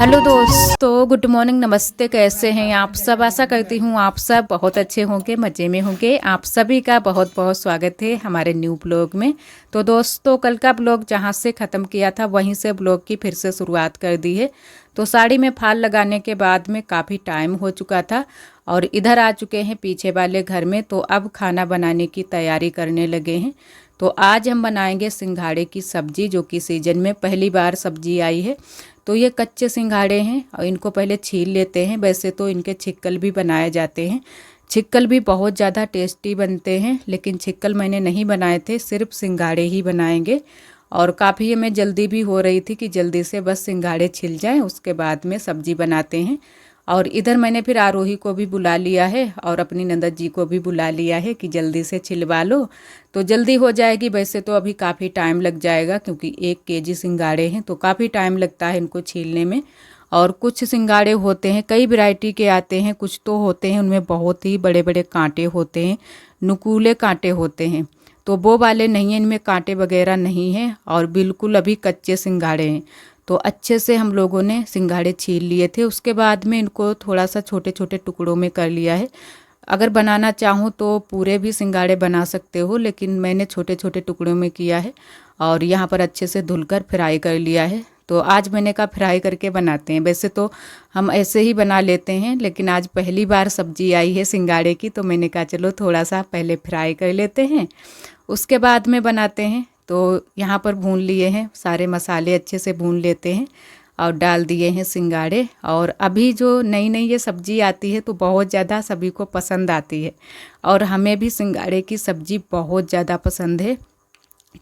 Hello दोस्तों, good morning, नमस्ते। कैसे हैं आप सब? आशा करती हूँ आप सब बहुत अच्छे होंगे, मज़े में होंगे। आप सभी का बहुत बहुत स्वागत है हमारे न्यू ब्लॉग में। तो दोस्तों, कल का ब्लॉग जहाँ से ख़त्म किया था वहीं से ब्लॉग की फिर से शुरुआत कर दी है। तो साड़ी में फाल लगाने के बाद में काफ़ी टाइम हो चुका था और इधर आ चुके हैं पीछे वाले घर में। तो अब खाना बनाने की तैयारी करने लगे हैं। तो आज हम बनाएंगे सिंघाड़े की सब्ज़ी, जो कि सीजन में पहली बार सब्ज़ी आई है। तो ये कच्चे सिंघाड़े हैं और इनको पहले छील लेते हैं। वैसे तो इनके छिक्कल भी बनाए जाते हैं। छिक्कल भी बहुत ज़्यादा टेस्टी बनते हैं, लेकिन छिक्कल मैंने नहीं बनाए थे, सिर्फ सिंघाड़े ही बनाएंगे। और काफ़ी हमें जल्दी भी हो रही थी कि जल्दी से बस सिंघाड़े छिल जाएं, उसके बाद में सब्ज़ी बनाते हैं। और इधर मैंने फिर आरोही को भी बुला लिया है और अपनी नंदत जी को भी बुला लिया है कि जल्दी से छिलवा लो, तो जल्दी हो जाएगी। वैसे तो अभी काफ़ी टाइम लग जाएगा क्योंकि 1 केजी सिंघाड़े हैं, तो काफ़ी टाइम लगता है इनको छीलने में। और कुछ सिंघाड़े होते हैं, कई वैरायटी के आते हैं, कुछ तो होते हैं उनमें बहुत ही बड़े बड़े कांटे होते हैं, नुकीले कांटे होते हैं। तो वो वाले नहीं हैं, इनमें कांटे वगैरह नहीं हैं और बिल्कुल अभी कच्चे सिंघाड़े हैं। तो अच्छे से हम लोगों ने सिंघाड़े छील लिए थे। उसके बाद में इनको थोड़ा सा छोटे छोटे टुकड़ों में कर लिया है। अगर बनाना चाहूँ तो पूरे भी सिंघाड़े बना सकते हो, लेकिन मैंने छोटे छोटे टुकड़ों में किया है और यहाँ पर अच्छे से धुलकर फ्राई कर लिया है। तो आज मैंने कहा फ्राई करके बनाते हैं। वैसे तो हम ऐसे ही बना लेते हैं, लेकिन आज पहली बार सब्जी आई है सिंघाड़े की, तो मैंने कहा चलो थोड़ा सा पहले फ्राई कर लेते हैं, उसके बाद में बनाते हैं। तो यहाँ पर भून लिए हैं, सारे मसाले अच्छे से भून लेते हैं और डाल दिए हैं सिंघाड़े। और अभी जो नई नई ये सब्ज़ी आती है तो बहुत ज़्यादा सभी को पसंद आती है और हमें भी सिंघाड़े की सब्ज़ी बहुत ज़्यादा पसंद है।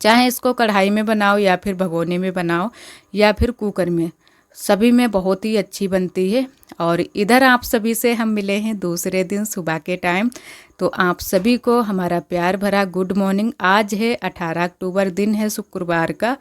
चाहे इसको कढ़ाई में बनाओ या फिर भगोने में बनाओ या फिर कुकर में, सभी में बहुत ही अच्छी बनती है। और इधर आप सभी से हम मिले हैं दूसरे दिन सुबह के टाइम। तो आप सभी को हमारा प्यार भरा गुड मॉर्निंग। आज है 18 अक्टूबर, दिन है शुक्रवार का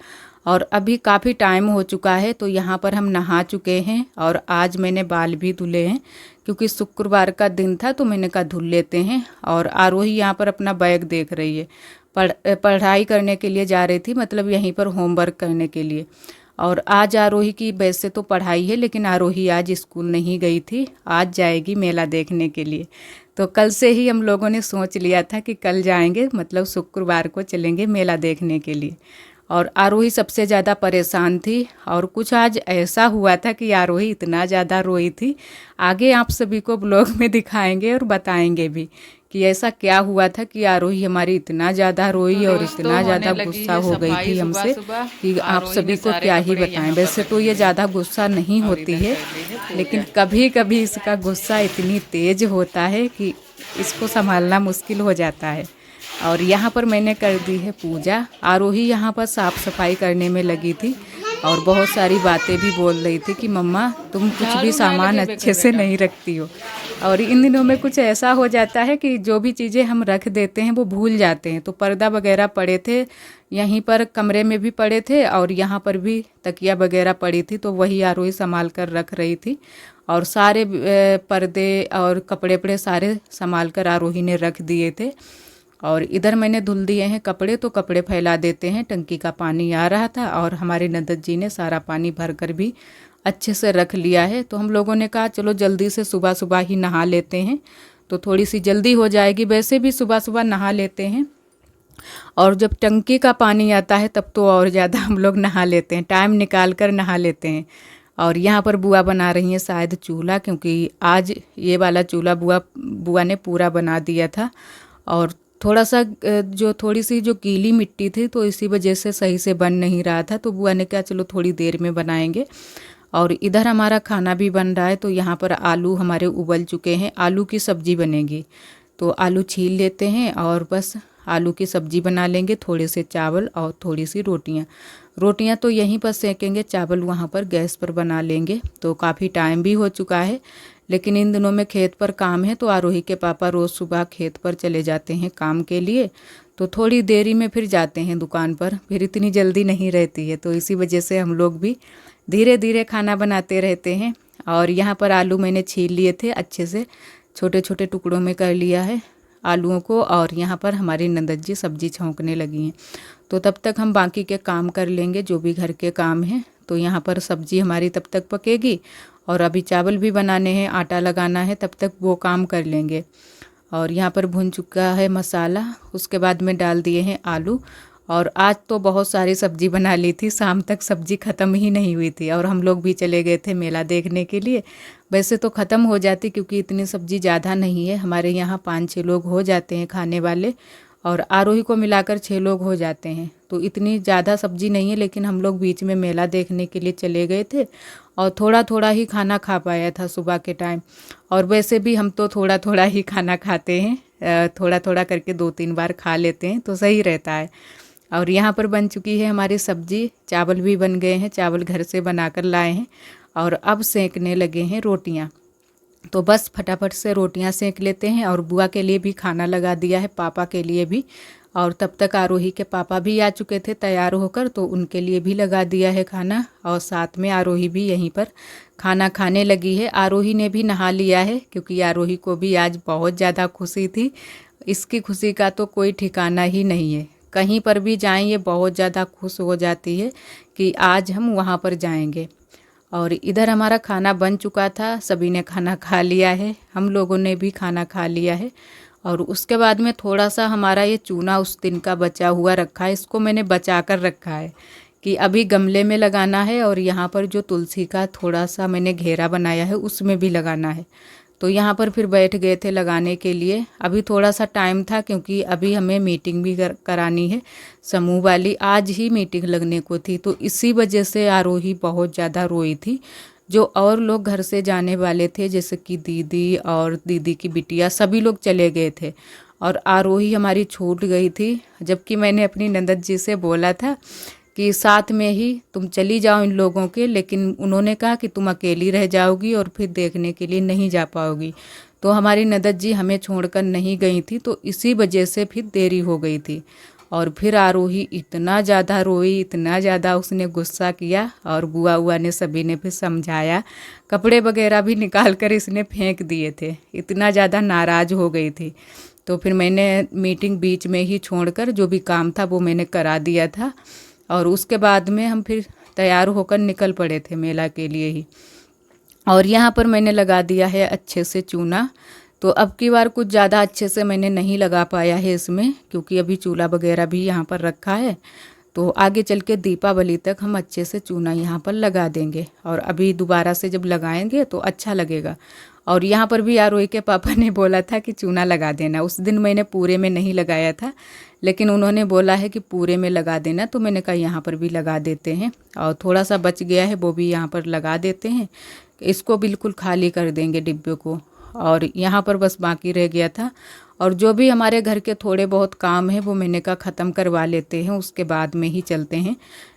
और अभी काफ़ी टाइम हो चुका है। तो यहाँ पर हम नहा चुके हैं और आज मैंने बाल भी धुले हैं क्योंकि शुक्रवार का दिन था, तो मैंने कहा धुल लेते हैं। और आरोही यहाँ पर अपना बैग देख रही है, पढ़ाई करने के लिए जा रही थी, मतलब यहीं पर होमवर्क करने के लिए। और आज आरोही की वैसे तो पढ़ाई है, लेकिन आरोही आज स्कूल नहीं गई थी, आज जाएगी मेला देखने के लिए। तो कल से ही हम लोगों ने सोच लिया था कि कल जाएंगे, मतलब शुक्रवार को चलेंगे मेला देखने के लिए। और आरोही सबसे ज़्यादा परेशान थी और कुछ आज ऐसा हुआ था कि आरोही इतना ज़्यादा रोई थी। आगे आप सभी को ब्लॉग में दिखाएंगे और बताएंगे भी कि ऐसा क्या हुआ था कि आरोही हमारी इतना ज़्यादा रोई और इतना ज़्यादा गुस्सा हो गई थी हमसे कि आप सभी को क्या ही बताएं। वैसे तो ये ज़्यादा गुस्सा नहीं होती है, लेकिन कभी कभी इसका गुस्सा इतनी तेज़ होता है कि इसको संभालना मुश्किल हो जाता है। और यहाँ पर मैंने कर दी है पूजा। आरोही यहाँ पर साफ़ सफाई करने में लगी थी और बहुत सारी बातें भी बोल रही थी कि मम्मा तुम कुछ भी सामान अच्छे से नहीं रखती हो। और इन दिनों में कुछ ऐसा हो जाता है कि जो भी चीज़ें हम रख देते हैं वो भूल जाते हैं। तो पर्दा वगैरह पड़े थे, यहीं पर कमरे में भी पड़े थे और यहाँ पर भी तकिया वगैरह पड़ी थी, तो वही आरोही संभाल कर रख रही थी। और सारे पर्दे और कपड़े वपड़े सारे संभाल कर आरोही ने रख दिए थे। और इधर मैंने धुल दिए हैं कपड़े, तो कपड़े फैला देते हैं। टंकी का पानी आ रहा था और हमारी नंदत जी ने सारा पानी भर कर भी अच्छे से रख लिया है। तो हम लोगों ने कहा चलो जल्दी से सुबह सुबह ही नहा लेते हैं, तो थोड़ी सी जल्दी हो जाएगी। वैसे भी सुबह सुबह नहा लेते हैं और जब टंकी का पानी आता है तब तो और ज़्यादा हम लोग नहा लेते हैं, टाइम निकाल कर नहा लेते हैं। और यहाँ पर बुआ बना रही हैं शायद चूल्हा, क्योंकि आज ये वाला चूल्हा बुआ ने पूरा बना दिया था। और थोड़ा सा थोड़ी सी जो गीली मिट्टी थी, तो इसी वजह से सही से बन नहीं रहा था। तो बुआ ने कहा चलो थोड़ी देर में बनाएंगे। और इधर हमारा खाना भी बन रहा है। तो यहाँ पर आलू हमारे उबल चुके हैं, आलू की सब्ज़ी बनेगी। तो आलू छील लेते हैं और बस आलू की सब्ज़ी बना लेंगे, थोड़े से चावल और थोड़ी सी रोटियाँ तो यहीं पर सेकेंगे, चावल वहाँ पर गैस पर बना लेंगे। तो काफ़ी टाइम भी हो चुका है, लेकिन इन दिनों में खेत पर काम है, तो आरोही के पापा रोज़ सुबह खेत पर चले जाते हैं काम के लिए। तो थोड़ी देरी में फिर जाते हैं दुकान पर, फिर इतनी जल्दी नहीं रहती है। तो इसी वजह से हम लोग भी धीरे धीरे खाना बनाते रहते हैं। और यहाँ पर आलू मैंने छील लिए थे, अच्छे से छोटे छोटे टुकड़ों में कर लिया है आलूओं को। और यहाँ पर हमारी नंदत जी सब्जी छौंकने लगी हैं। तो तब तक हम बाकी के काम कर लेंगे जो भी घर के काम हैं। तो यहाँ पर सब्जी हमारी तब तक पकेगी और अभी चावल भी बनाने हैं, आटा लगाना है, तब तक वो काम कर लेंगे। और यहाँ पर भुन चुका है मसाला, उसके बाद में डाल दिए हैं आलू। और आज तो बहुत सारी सब्जी बना ली थी, शाम तक सब्जी ख़त्म ही नहीं हुई थी। और हम लोग भी चले गए थे मेला देखने के लिए। वैसे तो ख़त्म हो जाती क्योंकि इतनी सब्जी ज़्यादा नहीं है, हमारे यहाँ 5-6 लोग हो जाते हैं खाने वाले, और आरोही को मिलाकर 6 लोग हो जाते हैं। तो इतनी ज़्यादा सब्जी नहीं है, लेकिन हम लोग बीच में मेला देखने के लिए चले गए थे और थोड़ा थोड़ा ही खाना खा पाया था सुबह के टाइम। और वैसे भी हम तो थोड़ा थोड़ा ही खाना खाते हैं, थोड़ा थोड़ा करके 2-3 बार खा लेते हैं तो सही रहता है। और यहाँ पर बन चुकी है हमारी सब्जी, चावल भी बन गए हैं, चावल घर से बनाकर लाए हैं और अब सेंकने लगे हैं रोटियाँ। तो बस फटाफट से रोटियां सेंक लेते हैं। और बुआ के लिए भी खाना लगा दिया है, पापा के लिए भी। और तब तक आरोही के पापा भी आ चुके थे तैयार होकर, तो उनके लिए भी लगा दिया है खाना। और साथ में आरोही भी यहीं पर खाना खाने लगी है। आरोही ने भी नहा लिया है क्योंकि आरोही को भी आज बहुत ज़्यादा खुशी थी। इसकी खुशी का तो कोई ठिकाना ही नहीं है, कहीं पर भी जाएं ये बहुत ज़्यादा खुश हो जाती है कि आज हम वहाँ पर जाएंगे। और इधर हमारा खाना बन चुका था, सभी ने खाना खा लिया है, हम लोगों ने भी खाना खा लिया है। और उसके बाद में थोड़ा सा हमारा ये चूना उस दिन का बचा हुआ रखा है, इसको मैंने बचा कर रखा है कि अभी गमले में लगाना है। और यहाँ पर जो तुलसी का थोड़ा सा मैंने घेरा बनाया है उसमें भी लगाना है। तो यहाँ पर फिर बैठ गए थे लगाने के लिए। अभी थोड़ा सा टाइम था क्योंकि अभी हमें मीटिंग भी करानी है समूह वाली, आज ही मीटिंग लगने को थी। तो इसी वजह से आरोही बहुत ज़्यादा रोई थी। जो और लोग घर से जाने वाले थे जैसे कि दीदी और दीदी की बिटिया, सभी लोग चले गए थे और आरोही हमारी छूट गई थी। जबकि मैंने अपनी नंदन जी से बोला था कि साथ में ही तुम चली जाओ इन लोगों के, लेकिन उन्होंने कहा कि तुम अकेली रह जाओगी और फिर देखने के लिए नहीं जा पाओगी। तो हमारी नंदन जी हमें छोड़कर नहीं गई थी, तो इसी वजह से फिर देरी हो गई थी। और फिर आरोही इतना ज़्यादा रोई, इतना ज़्यादा उसने गुस्सा किया। और बुआ हुआ ने सभी ने फिर समझाया, कपड़े वगैरह भी निकाल कर इसने फेंक दिए थे, इतना ज़्यादा नाराज़ हो गई थी। तो फिर मैंने मीटिंग बीच में ही छोड़कर जो भी काम था वो मैंने करा दिया था। और उसके बाद में हम फिर तैयार होकर निकल पड़े थे मेला के लिए ही। और यहाँ पर मैंने लगा दिया है अच्छे से चूना। तो अब की बार कुछ ज़्यादा अच्छे से मैंने नहीं लगा पाया है इसमें, क्योंकि अभी चूल्हा वगैरह भी यहाँ पर रखा है। तो आगे चल के दीपावली तक हम अच्छे से चूना यहाँ पर लगा देंगे और अभी दोबारा से जब लगाएंगे तो अच्छा लगेगा। और यहाँ पर भी आरोही के पापा ने बोला था कि चूना लगा देना। उस दिन मैंने पूरे में नहीं लगाया था, लेकिन उन्होंने बोला है कि पूरे में लगा देना, तो मैंने कहा यहाँ पर भी लगा देते हैं। और थोड़ा सा बच गया है वो भी यहाँ पर लगा देते हैं, इसको बिल्कुल खाली कर देंगे डिब्बे को। और यहाँ पर बस बाकी रह गया था। और जो भी हमारे घर के थोड़े बहुत काम हैं वो मैंने कहा ख़त्म करवा लेते हैं, उसके बाद में ही चलते हैं,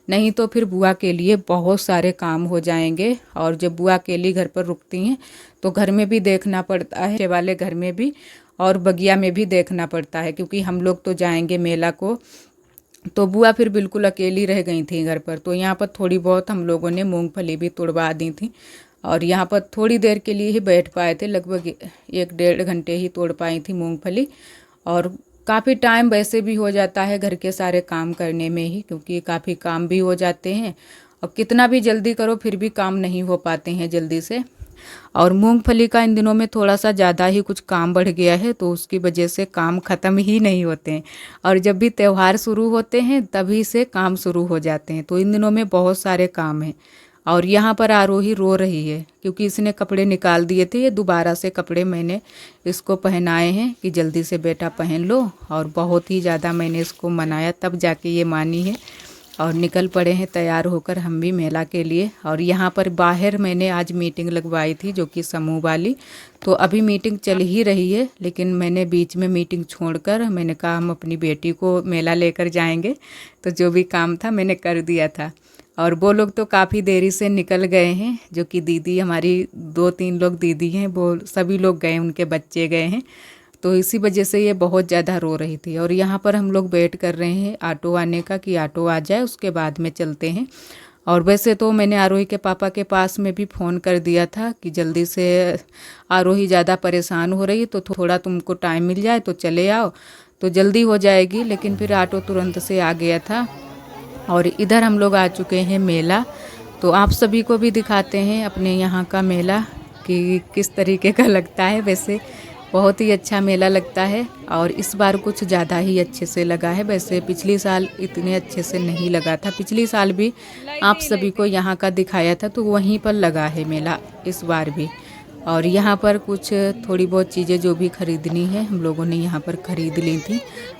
नहीं तो फिर बुआ के लिए बहुत सारे काम हो जाएंगे। और जब बुआ अकेली घर पर रुकती हैं तो घर में भी देखना पड़ता है, वाले घर में भी और बगिया में भी देखना पड़ता है, क्योंकि हम लोग तो जाएंगे मेला को। तो बुआ फिर बिल्कुल अकेली रह गई थी घर पर। तो यहाँ पर थोड़ी बहुत हम लोगों ने मूंगफली भी तुड़वा दी थी और यहाँ पर थोड़ी देर के लिए ही बैठ पाए थे, लगभग 1-1.5 घंटे ही तोड़ पाई थी मूंगफली। और काफ़ी टाइम वैसे भी हो जाता है घर के सारे काम करने में ही, क्योंकि काफ़ी काम भी हो जाते हैं और कितना भी जल्दी करो फिर भी काम नहीं हो पाते हैं जल्दी से। और मूंगफली का इन दिनों में थोड़ा सा ज़्यादा ही कुछ काम बढ़ गया है, तो उसकी वजह से काम ख़त्म ही नहीं होते हैं। और जब भी त्यौहार शुरू होते हैं तभी से काम शुरू हो जाते हैं, तो इन दिनों में बहुत सारे काम हैं। और यहाँ पर आरोही रो रही है क्योंकि इसने कपड़े निकाल दिए थे, ये दोबारा से कपड़े मैंने इसको पहनाए हैं कि जल्दी से बेटा पहन लो। और बहुत ही ज़्यादा मैंने इसको मनाया तब जाके ये मानी है। और निकल पड़े हैं तैयार होकर हम भी मेला के लिए। और यहाँ पर बाहर मैंने आज मीटिंग लगवाई थी जो कि समूह वाली, तो अभी मीटिंग चल ही रही है, लेकिन मैंने बीच में मीटिंग छोड़कर मैंने कहा हम अपनी बेटी को मेला लेकर जाएंगे। तो जो भी काम था मैंने कर दिया था। और वो लोग तो काफ़ी देरी से निकल गए हैं, जो कि दीदी हमारी 2-3 लोग दीदी हैं वो सभी लोग गए, उनके बच्चे गए हैं। तो इसी वजह से ये बहुत ज़्यादा रो रही थी। और यहाँ पर हम लोग वेट कर रहे हैं ऑटो आने का कि ऑटो आ जाए उसके बाद में चलते हैं। और वैसे तो मैंने आरोही के पापा के पास में भी फ़ोन कर दिया था कि जल्दी से आरोही ज़्यादा परेशान हो रही है तो थोड़ा तुमको टाइम मिल जाए तो चले आओ। तो जल्दी हो जाएगी, लेकिन फिर ऑटो तुरंत से आ गया था। और इधर हम लोग आ चुके हैं मेला। तो आप सभी को भी दिखाते हैं अपने यहाँ का मेला कि किस तरीके का लगता है। वैसे बहुत ही अच्छा मेला लगता है और इस बार कुछ ज़्यादा ही अच्छे से लगा है। वैसे पिछली साल इतने अच्छे से नहीं लगा था। पिछली साल भी आप सभी को यहाँ का दिखाया था, तो वहीं पर लगा है मेला इस बार भी। और यहाँ पर कुछ थोड़ी बहुत चीज़ें जो भी ख़रीदनी है हम लोगों ने यहाँ पर ख़रीद ली थी।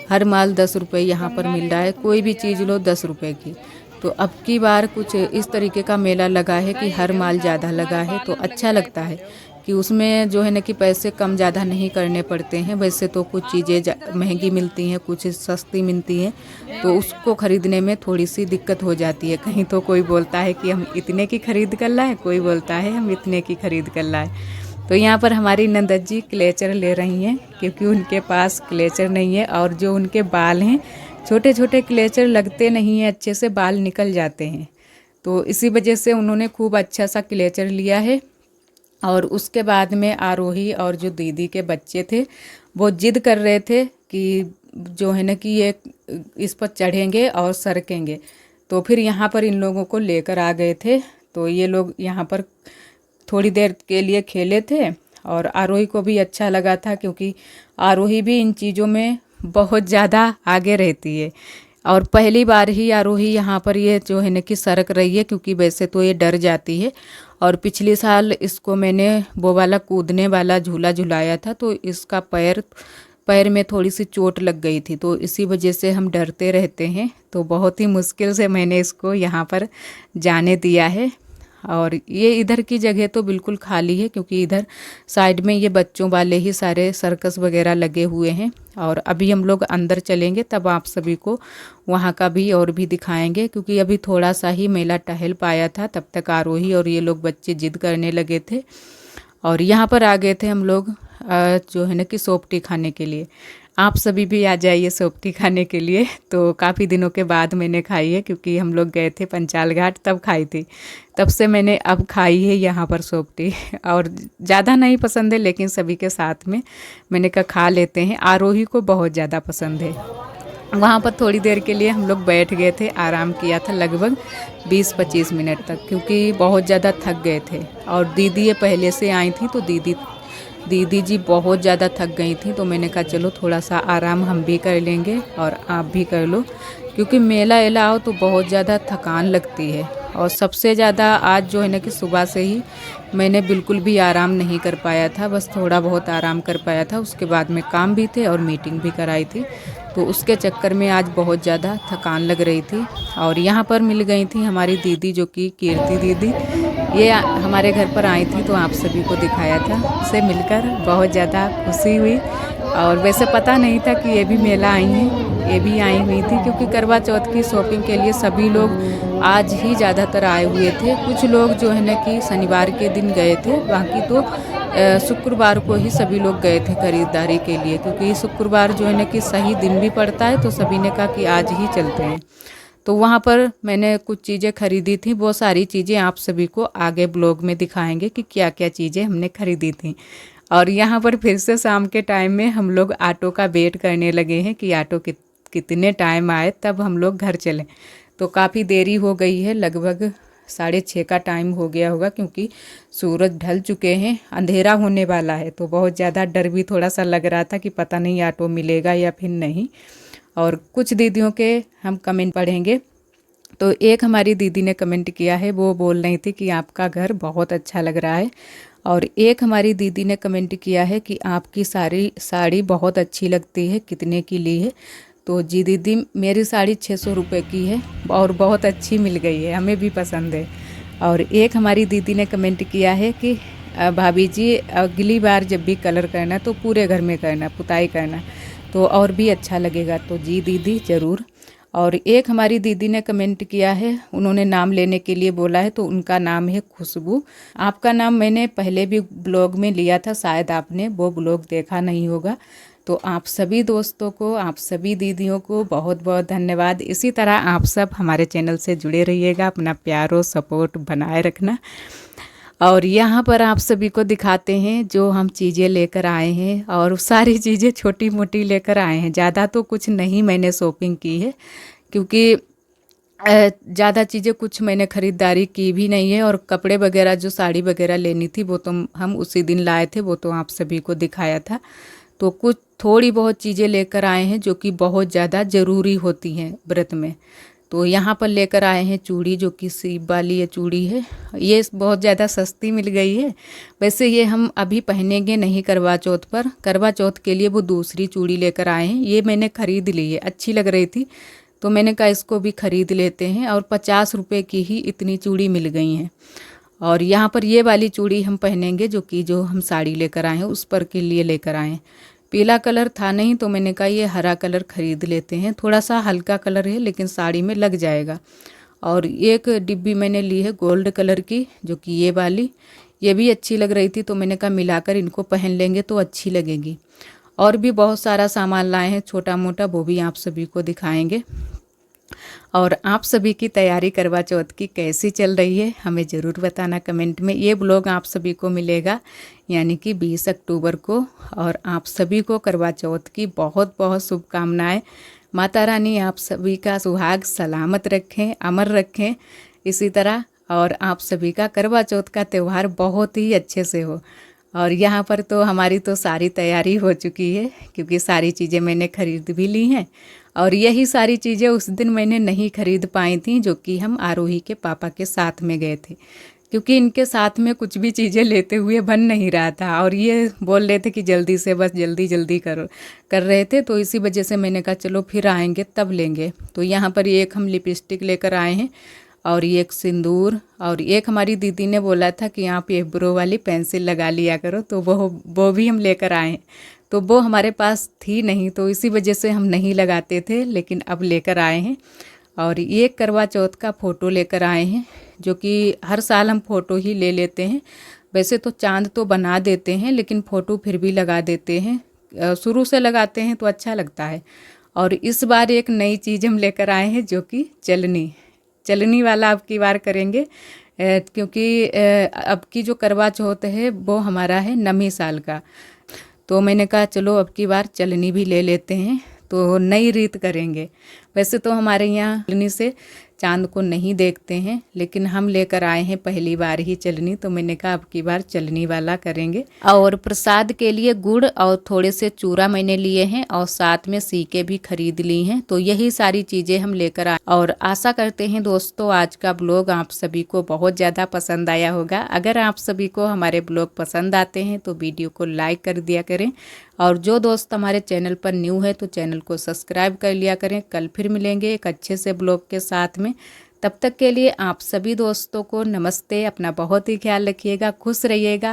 हर माल 10 रुपये यहाँ पर मिल रहा है, कोई भी चीज़ लो 10 रुपये की। तो अब की बार कुछ इस तरीके का मेला लगा है कि हर माल ज़्यादा लगा है, तो अच्छा लगता है कि उसमें जो है ना कि पैसे कम ज़्यादा नहीं करने पड़ते हैं। वैसे तो कुछ चीज़ें महंगी मिलती हैं, कुछ सस्ती मिलती हैं, तो उसको ख़रीदने में थोड़ी सी दिक्कत हो जाती है। कहीं तो कोई बोलता है कि हम इतने की ख़रीद कर लाए, कोई बोलता है हम इतने की ख़रीद कर लाए। तो यहाँ पर हमारी नंदत जी क्लेचर ले रही हैं, क्योंकि उनके पास क्लेचर नहीं है और जो उनके बाल हैं छोटे छोटे क्लेचर लगते नहीं हैं अच्छे से, बाल निकल जाते हैं। तो इसी वजह से उन्होंने खूब अच्छा सा क्लेचर लिया है। और उसके बाद में आरोही और जो दीदी के बच्चे थे वो जिद कर रहे थे कि जो है ना कि ये इस पर चढ़ेंगे और सरकेंगे। तो फिर यहाँ पर इन लोगों को लेकर आ गए थे। तो ये लोग यहाँ पर थोड़ी देर के लिए खेले थे और आरोही को भी अच्छा लगा था, क्योंकि आरोही भी इन चीज़ों में बहुत ज़्यादा आगे रहती है। और पहली बार ही आरोही यहाँ पर ये जो है ना कि सरक रही है, क्योंकि वैसे तो ये डर जाती है। और पिछले साल इसको मैंने वो वाला कूदने वाला झूला झुलाया था, तो इसका पैर में थोड़ी सी चोट लग गई थी, तो इसी वजह से हम डरते रहते हैं। तो बहुत ही मुश्किल से मैंने इसको यहाँ पर जाने दिया है। और ये इधर की जगह तो बिल्कुल खाली है, क्योंकि इधर साइड में ये बच्चों वाले ही सारे सर्कस वगैरह लगे हुए हैं। और अभी हम लोग अंदर चलेंगे तब आप सभी को वहाँ का भी और भी दिखाएंगे, क्योंकि अभी थोड़ा सा ही मेला टहल पाया था, तब तक आरोही और ये लोग बच्चे जिद करने लगे थे। और यहाँ पर आ गए थे हम लोग जो है ना कि सोपटी खाने के लिए। आप सभी भी आ जाइए सोपटी खाने के लिए। तो काफ़ी दिनों के बाद मैंने खाई है, क्योंकि हम लोग गए थे पंचाल घाट तब खाई थी, तब से मैंने अब खाई है यहाँ पर सोपटी। और ज़्यादा नहीं पसंद है, लेकिन सभी के साथ में मैंने कहा खा लेते हैं। आरोही को बहुत ज़्यादा पसंद है। वहाँ पर थोड़ी देर के लिए हम लोग बैठ गए थे, आराम किया था लगभग 20-25 मिनट तक, क्योंकि बहुत ज़्यादा थक गए थे। और दीदी ये पहले से आई थी, तो दीदी जी बहुत ज़्यादा थक गई थी। तो मैंने कहा चलो थोड़ा सा आराम हम भी कर लेंगे और आप भी कर लो, क्योंकि मेला एला आओ तो बहुत ज़्यादा थकान लगती है। और सबसे ज़्यादा आज जो है ना कि सुबह से ही मैंने बिल्कुल भी आराम नहीं कर पाया था, बस थोड़ा बहुत आराम कर पाया था। उसके बाद में काम भी थे और मीटिंग भी कराई थी, तो उसके चक्कर में आज बहुत ज़्यादा थकान लग रही थी। और यहाँ पर मिल गई थी हमारी दीदी, जो कि कीर्ति दीदी, ये हमारे घर पर आई थी, तो आप सभी को दिखाया था। उससे मिलकर बहुत ज़्यादा खुशी हुई। और वैसे पता नहीं था कि ये भी मेला आई हैं, ये भी आई हुई थी, क्योंकि करवा चौथ की शॉपिंग के लिए सभी लोग आज ही ज़्यादातर आए हुए थे। कुछ लोग जो है ना कि शनिवार के दिन गए थे, बाकी तो शुक्रवार को ही सभी लोग गए थे खरीदारी के लिए, क्योंकि शुक्रवार जो है ना कि सही दिन भी पड़ता है। तो सभी ने कहा कि आज ही चलते हैं। तो वहाँ पर मैंने कुछ चीज़ें खरीदी थी। वो सारी चीज़ें आप सभी को आगे ब्लॉग में दिखाएंगे कि क्या क्या चीज़ें हमने खरीदी थी। और यहाँ पर फिर से शाम के टाइम में हम लोग ऑटो का वेट करने लगे हैं कि ऑटो कितने टाइम आए तब हम लोग घर चलें। तो काफ़ी देरी हो गई है, लगभग 6:30 का टाइम हो गया होगा, क्योंकि सूरज ढल चुके हैं, अंधेरा होने वाला है। तो बहुत ज़्यादा डर भी थोड़ा सा लग रहा था कि पता नहीं ऑटो मिलेगा या फिर नहीं। और कुछ दीदियों के हम कमेंट पढ़ेंगे। तो एक हमारी दीदी ने कमेंट किया है, वो बोल रही थी कि आपका घर बहुत अच्छा लग रहा है। और एक हमारी दीदी ने कमेंट किया है कि आपकी साड़ी बहुत अच्छी लगती है, कितने की ली है। तो जी दीदी, मेरी साड़ी 600 रुपये की है और बहुत अच्छी मिल गई है, हमें भी पसंद है। और एक हमारी दीदी ने कमेंट किया है कि भाभी जी अगली बार जब भी कलर करना तो पूरे घर में करना, पुताई करना, तो और भी अच्छा लगेगा। तो जी दीदी ज़रूर। और एक हमारी दीदी ने कमेंट किया है, उन्होंने नाम लेने के लिए बोला है, तो उनका नाम है खुशबू। आपका नाम मैंने पहले भी ब्लॉग में लिया था, शायद आपने वो ब्लॉग देखा नहीं होगा। तो आप सभी दोस्तों को, आप सभी दीदियों को बहुत बहुत धन्यवाद। इसी तरह आप सब हमारे चैनल से जुड़े रहिएगा, अपना प्यार और सपोर्ट बनाए रखना। और यहाँ पर आप सभी को दिखाते हैं जो हम चीज़ें लेकर आए हैं, और सारी चीज़ें छोटी मोटी लेकर आए हैं। ज़्यादा तो कुछ नहीं मैंने शॉपिंग की है, क्योंकि ज़्यादा चीज़ें कुछ मैंने ख़रीदारी की भी नहीं है। और कपड़े वगैरह जो साड़ी वगैरह लेनी थी वो तो हम उसी दिन लाए थे, वो तो आप सभी को दिखाया था। तो कुछ थोड़ी बहुत चीज़ें लेकर आए हैं जो कि बहुत ज़्यादा ज़रूरी होती हैं व्रत में। तो यहाँ पर लेकर आए हैं चूड़ी, जो कि सीप वाली ये चूड़ी है। ये बहुत ज़्यादा सस्ती मिल गई है। वैसे ये हम अभी पहनेंगे नहीं करवा चौथ पर, करवा चौथ के लिए वो दूसरी चूड़ी लेकर आए हैं। ये मैंने ख़रीद ली है, अच्छी लग रही थी तो मैंने कहा इसको भी ख़रीद लेते हैं। और 50 रुपये की ही इतनी चूड़ी मिल गई हैं। और यहाँ पर ये वाली चूड़ी हम पहनेंगे जो हम साड़ी लेकर आए हैं उस पर के लिए लेकर आए हैं। पीला कलर था नहीं तो मैंने कहा ये हरा कलर ख़रीद लेते हैं। थोड़ा सा हल्का कलर है लेकिन साड़ी में लग जाएगा। और एक डिब्बी मैंने ली है गोल्ड कलर की, जो कि ये वाली, ये भी अच्छी लग रही थी तो मैंने कहा मिलाकर इनको पहन लेंगे तो अच्छी लगेगी। और भी बहुत सारा सामान लाए हैं छोटा मोटा, वो भी आप सभी को दिखाएंगे। और आप सभी की तैयारी करवा चौथ की कैसी चल रही है हमें ज़रूर बताना कमेंट में। ये ब्लॉग आप सभी को मिलेगा यानी कि 20 अक्टूबर को। और आप सभी को करवा चौथ की बहुत बहुत शुभकामनाएं। माता रानी आप सभी का सुहाग सलामत रखें, अमर रखें इसी तरह। और आप सभी का करवा चौथ का त्यौहार बहुत ही अच्छे से हो। और यहाँ पर तो हमारी तो सारी तैयारी हो चुकी है, क्योंकि सारी चीज़ें मैंने ख़रीद भी ली हैं। और यही सारी चीज़ें उस दिन मैंने नहीं खरीद पाई थी, जो कि हम आरोही के पापा के साथ में गए थे, क्योंकि इनके साथ में कुछ भी चीज़ें लेते हुए बन नहीं रहा था। और ये बोल रहे थे कि जल्दी से, बस जल्दी जल्दी कर रहे थे। तो इसी वजह से मैंने कहा चलो फिर आएंगे तब लेंगे। तो यहाँ पर एक हम लिपस्टिक लेकर आए हैं, और एक सिंदूर, और एक हमारी दीदी ने बोला था कि आप ये ब्रो वाली पेंसिल लगा लिया करो, तो वो भी हम लेकर आए हैं। तो वो हमारे पास थी नहीं तो इसी वजह से हम नहीं लगाते थे, लेकिन अब लेकर आए हैं। और ये करवा चौथ का फ़ोटो लेकर आए हैं, जो कि हर साल हम फ़ोटो ही ले लेते हैं। वैसे तो चांद तो बना देते हैं, लेकिन फ़ोटो फिर भी लगा देते हैं। शुरू से लगाते हैं तो अच्छा लगता है। और इस बार एक नई चीज़ हम लेकर आए हैं, जो कि चलनी वाला अब की बार करेंगे, क्योंकि अब की जो करवा चौथ है वो हमारा है नमी साल का। तो मैंने कहा चलो अब की बार चलनी भी ले लेते हैं, तो नई रीत करेंगे। वैसे तो हमारे यहाँ चलनी से चांद को नहीं देखते हैं, लेकिन हम लेकर आए हैं पहली बार ही चलनी, तो मैंने कहा अब की बार चलनी वाला करेंगे। और प्रसाद के लिए गुड़ और थोड़े से चूरा मैंने लिए हैं, और साथ में सीके भी खरीद ली हैं। तो यही सारी चीज़ें हम लेकर आए। और आशा करते हैं दोस्तों आज का ब्लॉग आप सभी को बहुत ज़्यादा पसंद आया होगा। अगर आप सभी को हमारे ब्लॉग पसंद आते हैं तो वीडियो को लाइक कर दिया करें। और जो दोस्त हमारे चैनल पर न्यू है तो चैनल को सब्सक्राइब कर लिया करें। कल फिर मिलेंगे एक अच्छे से ब्लॉग के साथ में। तब तक के लिए आप सभी दोस्तों को नमस्ते। अपना बहुत ही ख्याल रखिएगा, खुश रहिएगा।